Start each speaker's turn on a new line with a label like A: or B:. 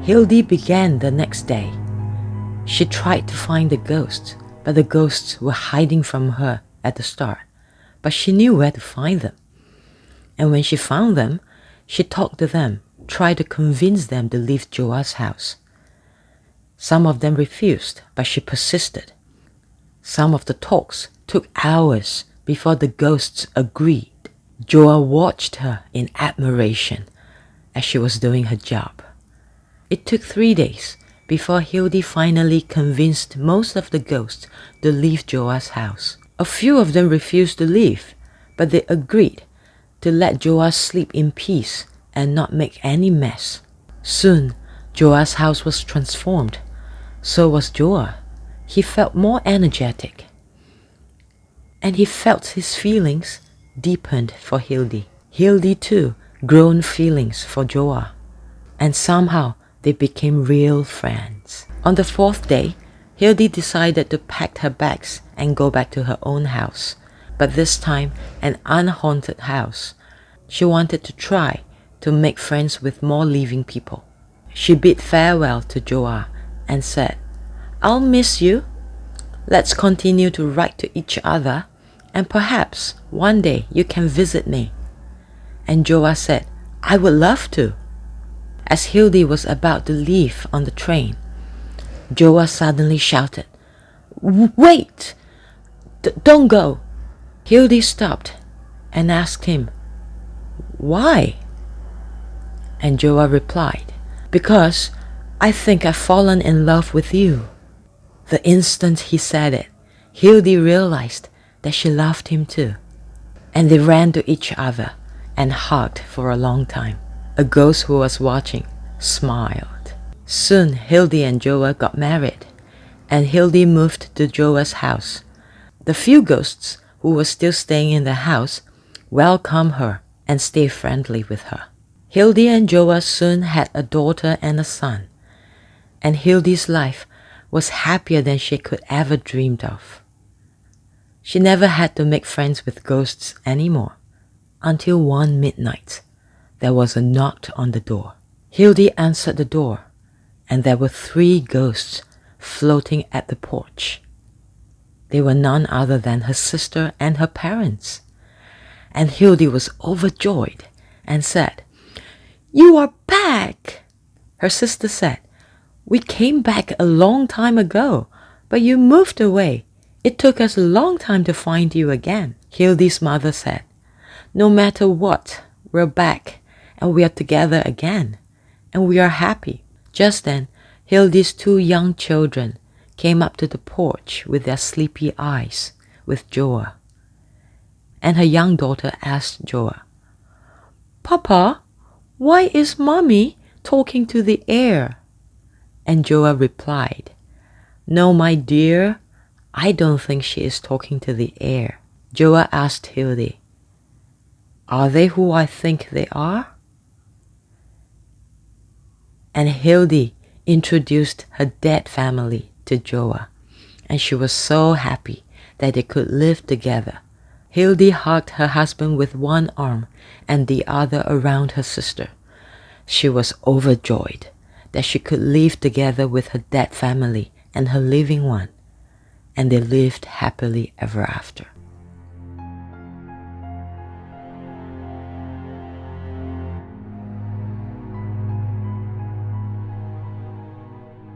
A: Hildy began the next day. She tried to find the ghosts, but the ghosts were hiding from her at the start. But she knew where to find them. And when she found them, she talked to them, tried to convince them to leave Joa's house. Some of them refused, but she persisted. Some of the talks took hours before the ghosts agreed. Joa watched her in admiration as she was doing her job. It took 3 days before Hildy finally convinced most of the ghosts to leave Joa's house. A few of them refused to leave, but they agreed to let Joa sleep in peace and not make any mess. Soon, Joa's house was transformed. So was Joa. He felt more energetic. And he felt his feelings deepened for Hildy. Hildy too grown feelings for Joa. And somehow they became real friends. On the 4th day, Hildy decided to pack her bags and go back to her own house. But this time, an unhaunted house. She wanted to try to make friends with more living people. She bid farewell to Joa and said, "I'll miss you. Let's continue to write to each other, and perhaps one day you can visit me." And Joa said, "I would love to." As Hildy was about to leave on the train, Joa suddenly shouted, "Wait! Don't go!" Hildy stopped and asked him, "Why?" And Joa replied, "Because I think I've fallen in love with you." The instant he said it, Hildy realized that she loved him too. And they ran to each other and hugged for a long time. A ghost who was watching smiled. Soon Hildy and Joa got married, and Hildy moved to Joa's house. The few ghosts who were still staying in the house welcomed her and stayed friendly with her. Hildy and Joa soon had a daughter and a son, and Hildy's life was happier than she could ever dreamed of. She never had to make friends with ghosts anymore, until one midnight there was a knock on the door. Hildy answered the door, and there were 3 ghosts floating at the porch. They were none other than her sister and her parents. And Hildy was overjoyed and said, "You are back!" Her sister said, "We came back a long time ago, but you moved away. It took us a long time to find you again." Hildy's mother said, "No matter what, we're back and we are together again, and we are happy." Just then, Hildy's 2 young children came up to the porch with their sleepy eyes with Joa. And her young daughter asked Joa, "Papa, why is Mommy talking to the air?" And Joa replied, "No, my dear, I don't think she is talking to the air." Joa asked Hildy, "Are they who I think they are?" And Hildy introduced her dead family to Joa, and she was so happy that they could live together. Hildy hugged her husband with one arm and the other around her sister. She was overjoyed that she could live together with her dead family and her living one, and they lived happily ever after.